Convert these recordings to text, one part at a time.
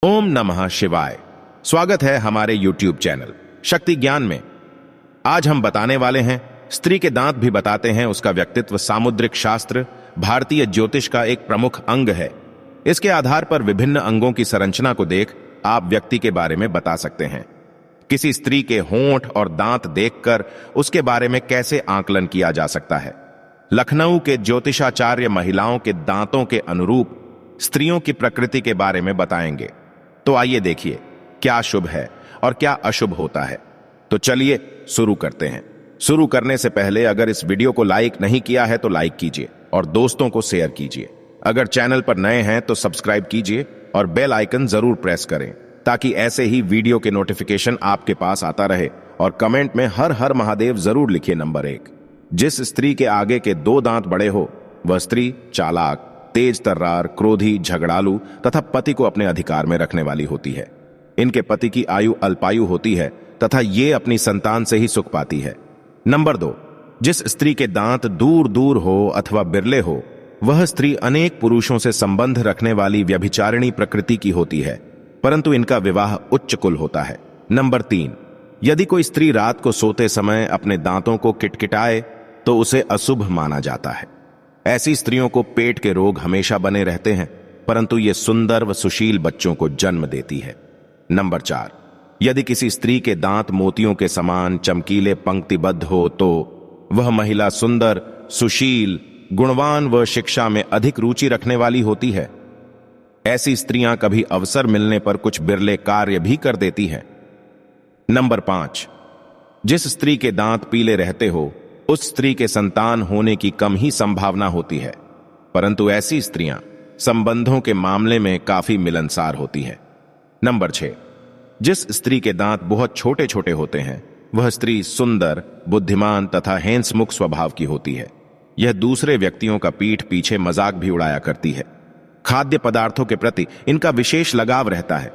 ओम नमः शिवाय। स्वागत है हमारे YouTube चैनल शक्ति ज्ञान में। आज हम बताने वाले हैं स्त्री के दांत भी बताते हैं उसका व्यक्तित्व। सामुद्रिक शास्त्र भारतीय ज्योतिष का एक प्रमुख अंग है। इसके आधार पर विभिन्न अंगों की संरचना को देख आप व्यक्ति के बारे में बता सकते हैं। किसी स्त्री के होंठ और दांत देखकर उसके बारे में कैसे आकलन किया जा सकता है। लखनऊ के ज्योतिषाचार्य महिलाओं के दांतों के अनुरूप स्त्रियों की प्रकृति के बारे में बताएंगे। तो आइए देखिए क्या शुभ है और क्या अशुभ होता है। तो चलिए शुरू करते हैं। शुरू करने से पहले अगर इस वीडियो को लाइक नहीं किया है तो लाइक कीजिए और दोस्तों को शेयर कीजिए। अगर चैनल पर नए हैं तो सब्सक्राइब कीजिए और बेल आइकन जरूर प्रेस करें ताकि ऐसे ही वीडियो के नोटिफिकेशन आपके पास आता रहे। और कमेंट में हर हर महादेव जरूर लिखिए। नंबर 1, जिस स्त्री के आगे के 2 दांत बड़े हो वह स्त्री चालाक, तेज तर्रार, क्रोधी, झगड़ालू तथा पति को अपने अधिकार में रखने वाली होती है। इनके पति की आयु अल्पायु होती है तथा ये अपनी संतान से ही सुख पाती है। नंबर 2, जिस स्त्री के दांत दूर दूर हो अथवा बिरले हो वह स्त्री अनेक पुरुषों से संबंध रखने वाली व्यभिचारिणी प्रकृति की होती है, परंतु इनका विवाह उच्च कुल होता है। नंबर 3, यदि कोई स्त्री रात को सोते समय अपने दांतों को किटकिटाए तो उसे अशुभ माना जाता है। ऐसी स्त्रियों को पेट के रोग हमेशा बने रहते हैं, परंतु ये सुंदर व सुशील बच्चों को जन्म देती है। नंबर 4, यदि किसी स्त्री के दांत मोतियों के समान चमकीले पंक्तिबद्ध हो तो वह महिला सुंदर, सुशील, गुणवान व शिक्षा में अधिक रुचि रखने वाली होती है। ऐसी स्त्रियां कभी अवसर मिलने पर कुछ बिरले कार्य भी कर देती हैं। नंबर 5, जिस स्त्री के दांत पीले रहते हो उस स्त्री के संतान होने की कम ही संभावना होती है, परंतु ऐसी स्त्रियां संबंधों के मामले में काफी मिलनसार होती है। नंबर 6, जिस स्त्री के दांत बहुत छोटे छोटे होते हैं वह स्त्री सुंदर, बुद्धिमान तथा हेंसमुख स्वभाव की होती है। यह दूसरे व्यक्तियों का पीठ पीछे मजाक भी उड़ाया करती है। खाद्य पदार्थों के प्रति इनका विशेष लगाव रहता है।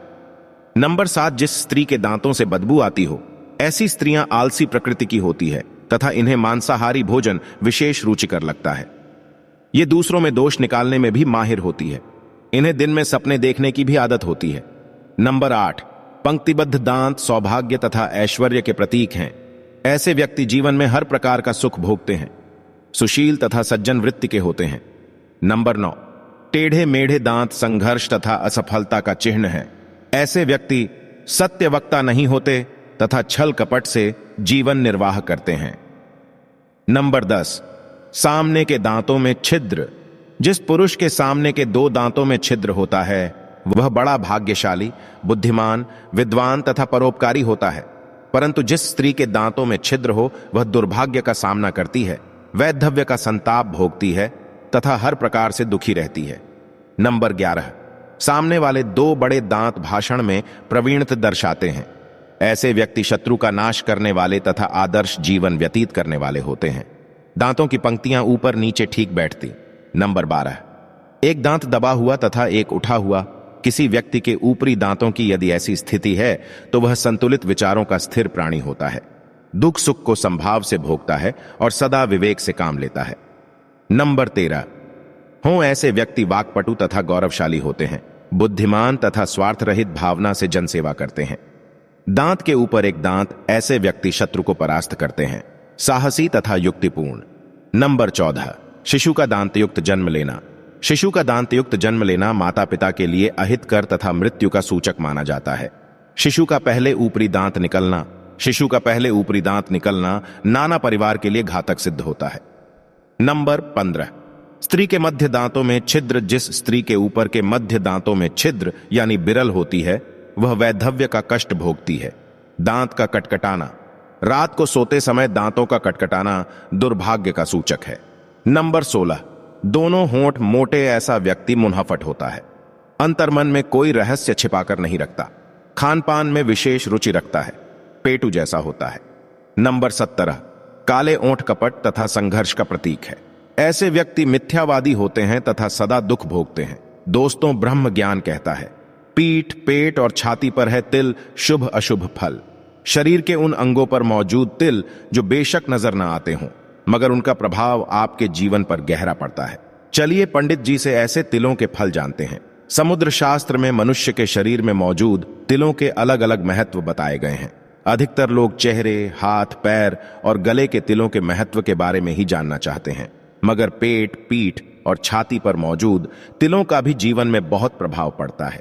नंबर 7, जिस स्त्री के दांतों से बदबू आती हो ऐसी स्त्रियां आलसी प्रकृति की होती है तथा इन्हें मांसाहारी भोजन विशेष रुचिकर लगता है। ये दूसरों में दोष निकालने में भी माहिर होती है। इन्हें दिन में सपने देखने की भी आदत होती है। नंबर 8, पंक्तिबद्ध दांत सौभाग्य तथा ऐश्वर्य के प्रतीक हैं। ऐसे व्यक्ति जीवन में हर प्रकार का सुख भोगते हैं, सुशील तथा सज्जन वृत्ति के होते हैं। नंबर 9, टेढ़े मेढ़े दांत संघर्ष तथा असफलता का चिन्ह है। ऐसे व्यक्ति सत्य वक्ता नहीं होते तथा छल कपट से जीवन निर्वाह करते हैं। नंबर 10, सामने के दांतों में छिद्र। जिस पुरुष के सामने के 2 दांतों में छिद्र होता है वह बड़ा भाग्यशाली, बुद्धिमान, विद्वान तथा परोपकारी होता है, परंतु जिस स्त्री के दांतों में छिद्र हो वह दुर्भाग्य का सामना करती है, वैधव्य का संताप भोगती है तथा हर प्रकार से दुखी रहती है। नंबर 11, सामने वाले 2 बड़े दांत भाषण में प्रवीणता दर्शाते हैं। ऐसे व्यक्ति शत्रु का नाश करने वाले तथा आदर्श जीवन व्यतीत करने वाले होते हैं। दांतों की पंक्तियां ऊपर नीचे ठीक बैठती। नंबर 12, एक दांत दबा हुआ तथा एक उठा हुआ। किसी व्यक्ति के ऊपरी दांतों की यदि ऐसी स्थिति है तो वह संतुलित विचारों का स्थिर प्राणी होता है, दुख सुख को संभाव से भोगता है और सदा विवेक से काम लेता है। नंबर 13, हो ऐसे व्यक्ति वाक्पटु तथा गौरवशाली होते हैं, बुद्धिमान तथा स्वार्थ रहित भावना से जनसेवा करते हैं। दांत के ऊपर एक दांत ऐसे व्यक्ति शत्रु को परास्त करते हैं, साहसी तथा युक्तिपूर्ण। नंबर 14, शिशु का दांतयुक्त जन्म लेना। शिशु का दांतयुक्त जन्म लेना माता पिता के लिए अहितकर तथा मृत्यु का सूचक माना जाता है। शिशु का पहले ऊपरी दांत निकलना नाना परिवार के लिए घातक सिद्ध होता है। नंबर 15, स्त्री के मध्य दांतों में छिद्र। जिस स्त्री के ऊपर के मध्य दांतों में छिद्र यानी बिरल होती है वह वैधव्य का कष्ट भोगती है। दांत का कटकटाना, रात को सोते समय दांतों का कटकटाना दुर्भाग्य का सूचक है। नंबर 16, दोनों होंठ मोटे। ऐसा व्यक्ति मुनहफट होता है, अंतर्मन में कोई रहस्य छिपाकर नहीं रखता, खान पान में विशेष रुचि रखता है, पेटू जैसा होता है। नंबर 17, काले ओंठ कपट तथा संघर्ष का प्रतीक है। ऐसे व्यक्ति मिथ्यावादी होते हैं तथा सदा दुख भोगते हैं। दोस्तों ब्रह्म ज्ञान कहता है, पीठ, पेट और छाती पर है तिल, शुभ अशुभ फल। शरीर के उन अंगों पर मौजूद तिल जो बेशक नजर न आते हों मगर उनका प्रभाव आपके जीवन पर गहरा पड़ता है। चलिए पंडित जी से ऐसे तिलों के फल जानते हैं। समुद्र शास्त्र में मनुष्य के शरीर में मौजूद तिलों के अलग अलग महत्व बताए गए हैं। अधिकतर लोग चेहरे, हाथ, पैर और गले के तिलों के महत्व के बारे में ही जानना चाहते हैं, मगर पेट, पीठ और छाती पर मौजूद तिलों का भी जीवन में बहुत प्रभाव पड़ता है।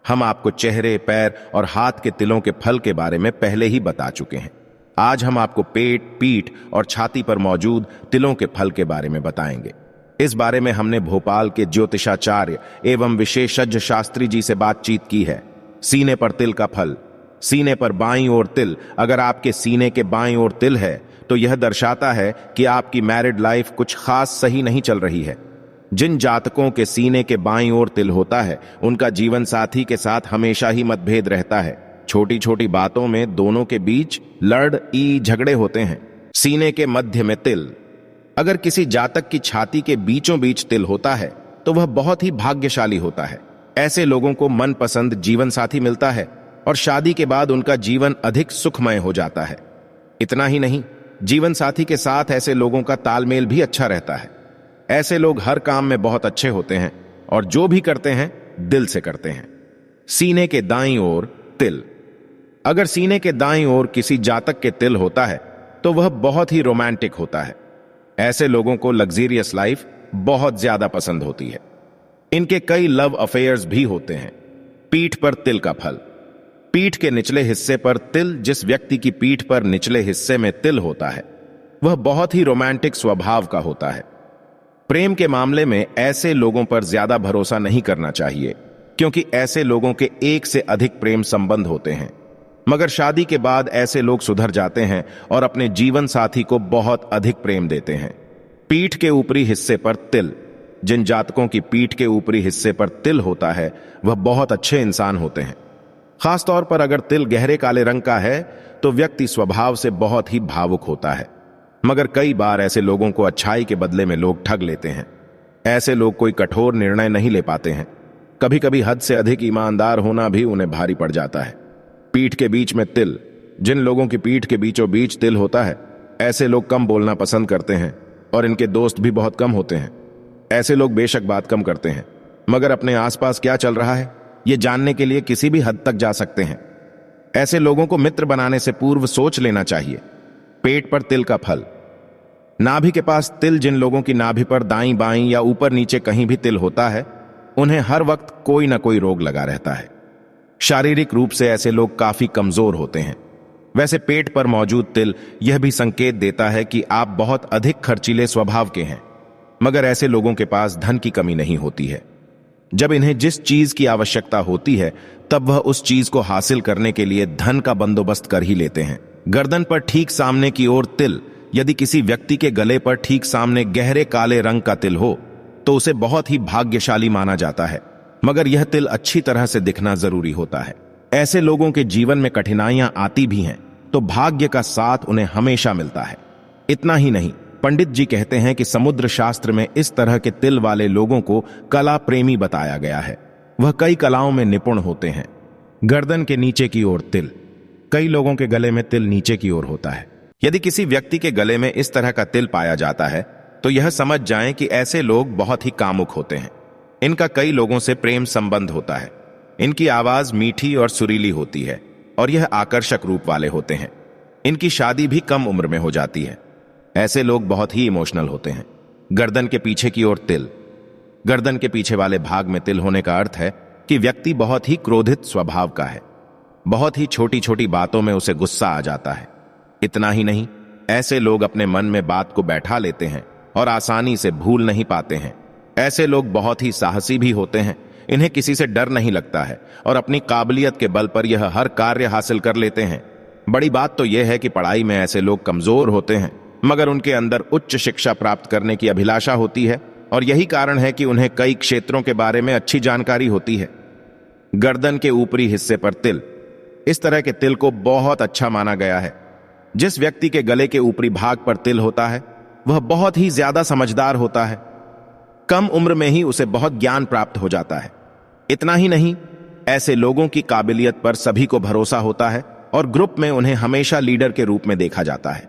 हम आपको चेहरे, पैर और हाथ के तिलों के फल के बारे में पहले ही बता चुके हैं। आज हम आपको पेट, पीठ और छाती पर मौजूद तिलों के फल के बारे में बताएंगे। इस बारे में हमने भोपाल के ज्योतिषाचार्य एवं विशेषज्ञ शास्त्री जी से बातचीत की है। सीने पर तिल का फल। सीने पर बाईं ओर तिल। अगर आपके सीने के बाईं ओर तिल है तो यह दर्शाता है कि आपकी मैरिड लाइफ कुछ खास सही नहीं चल रही है। जिन जातकों के सीने के बाईं ओर तिल होता है उनका जीवन साथी के साथ हमेशा ही मतभेद रहता है। छोटी छोटी बातों में दोनों के बीच झगड़े होते हैं। सीने के मध्य में तिल। अगर किसी जातक की छाती के बीचों बीच तिल होता है तो वह बहुत ही भाग्यशाली होता है। ऐसे लोगों को मनपसंद जीवन साथी मिलता है और शादी के बाद उनका जीवन अधिक सुखमय हो जाता है। इतना ही नहीं, जीवन साथी के साथ ऐसे लोगों का तालमेल भी अच्छा रहता है। ऐसे लोग हर काम में बहुत अच्छे होते हैं और जो भी करते हैं दिल से करते हैं। सीने के दाईं ओर तिल। अगर सीने के दाईं ओर किसी जातक के तिल होता है तो वह बहुत ही रोमांटिक होता है। ऐसे लोगों को लग्जरियस लाइफ बहुत ज्यादा पसंद होती है। इनके कई लव अफेयर्स भी होते हैं। पीठ पर तिल का फल। पीठ के निचले हिस्से पर तिल। जिस व्यक्ति की पीठ पर निचले हिस्से में तिल होता है वह बहुत ही रोमांटिक स्वभाव का होता है। प्रेम के मामले में ऐसे लोगों पर ज्यादा भरोसा नहीं करना चाहिए, क्योंकि ऐसे लोगों के एक से अधिक प्रेम संबंध होते हैं। मगर शादी के बाद ऐसे लोग सुधर जाते हैं और अपने जीवन साथी को बहुत अधिक प्रेम देते हैं। पीठ के ऊपरी हिस्से पर तिल। जिन जातकों की पीठ के ऊपरी हिस्से पर तिल होता है वह बहुत अच्छे इंसान होते हैं। खासतौर पर अगर तिल गहरे काले रंग का है तो व्यक्ति स्वभाव से बहुत ही भावुक होता है। मगर कई बार ऐसे लोगों को अच्छाई के बदले में लोग ठग लेते हैं। ऐसे लोग कोई कठोर निर्णय नहीं ले पाते हैं। कभी कभी हद से अधिक ईमानदार होना भी उन्हें भारी पड़ जाता है। पीठ के बीच में तिल। जिन लोगों की पीठ के बीचों बीच तिल होता है ऐसे लोग कम बोलना पसंद करते हैं और इनके दोस्त भी बहुत कम होते हैं। ऐसे लोग बेशक बात कम करते हैं मगर अपने आसपास क्या चल रहा है ये जानने के लिए किसी भी हद तक जा सकते हैं। ऐसे लोगों को मित्र बनाने से पूर्व सोच लेना चाहिए। पेट पर तिल का फल। नाभि के पास तिल। जिन लोगों की नाभि पर दाईं बाईं या ऊपर नीचे कहीं भी तिल होता है उन्हें हर वक्त कोई ना कोई रोग लगा रहता है। शारीरिक रूप से ऐसे लोग काफी कमजोर होते हैं। वैसे पेट पर मौजूद तिल यह भी संकेत देता है कि आप बहुत अधिक खर्चीले स्वभाव के हैं, मगर ऐसे लोगों के पास धन की कमी नहीं होती है। जब इन्हें जिस चीज की आवश्यकता होती है तब वह उस चीज को हासिल करने के लिए धन का बंदोबस्त कर ही लेते हैं। गर्दन पर ठीक सामने की ओर तिल। यदि किसी व्यक्ति के गले पर ठीक सामने गहरे काले रंग का तिल हो तो उसे बहुत ही भाग्यशाली माना जाता है, मगर यह तिल अच्छी तरह से दिखना जरूरी होता है। ऐसे लोगों के जीवन में कठिनाइयां आती भी हैं तो भाग्य का साथ उन्हें हमेशा मिलता है। इतना ही नहीं, पंडित जी कहते हैं कि समुद्र शास्त्र में इस तरह के तिल वाले लोगों को कला प्रेमी बताया गया है। वह कई कलाओं में निपुण होते हैं। गर्दन के नीचे की ओर तिल। कई लोगों के गले में तिल नीचे की ओर होता है। यदि किसी व्यक्ति के गले में इस तरह का तिल पाया जाता है तो यह समझ जाएं कि ऐसे लोग बहुत ही कामुक होते हैं। इनका कई लोगों से प्रेम संबंध होता है। इनकी आवाज मीठी और सुरीली होती है और यह आकर्षक रूप वाले होते हैं। इनकी शादी भी कम उम्र में हो जाती है। ऐसे लोग बहुत ही इमोशनल होते हैं। गर्दन के पीछे की ओर तिल। गर्दन के पीछे वाले भाग में तिल होने का अर्थ है कि व्यक्ति बहुत ही क्रोधित स्वभाव का है। बहुत ही छोटी छोटी बातों में उसे गुस्सा आ जाता है। इतना ही नहीं, ऐसे लोग अपने मन में बात को बैठा लेते हैं और आसानी से भूल नहीं पाते हैं। ऐसे लोग बहुत ही साहसी भी होते हैं। इन्हें किसी से डर नहीं लगता है और अपनी काबिलियत के बल पर यह हर कार्य हासिल कर लेते हैं। बड़ी बात तो यह है कि पढ़ाई में ऐसे लोग कमजोर होते हैं, मगर उनके अंदर उच्च शिक्षा प्राप्त करने की अभिलाषा होती है और यही कारण है कि उन्हें कई क्षेत्रों के बारे में अच्छी जानकारी होती है। गर्दन के ऊपरी हिस्से पर तिल। इस तरह के तिल को बहुत अच्छा माना गया है। जिस व्यक्ति के गले के ऊपरी भाग पर तिल होता है वह बहुत ही ज्यादा समझदार होता है। कम उम्र में ही उसे बहुत ज्ञान प्राप्त हो जाता है। इतना ही नहीं, ऐसे लोगों की काबिलियत पर सभी को भरोसा होता है और ग्रुप में उन्हें हमेशा लीडर के रूप में देखा जाता है।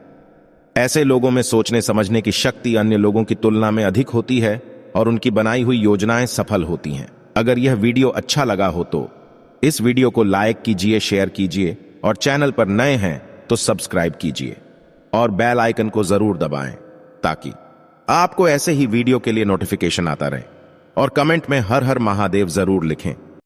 ऐसे लोगों में सोचने समझने की शक्ति अन्य लोगों की तुलना में अधिक होती है और उनकी बनाई हुई योजनाएं सफल होती हैं। अगर यह वीडियो अच्छा लगा हो तो इस वीडियो को लाइक कीजिए, शेयर कीजिए और चैनल पर नए हैं तो सब्सक्राइब कीजिए और बेल आइकन को जरूर दबाएं ताकि आपको ऐसे ही वीडियो के लिए नोटिफिकेशन आता रहे। और कमेंट में हर हर महादेव जरूर लिखें।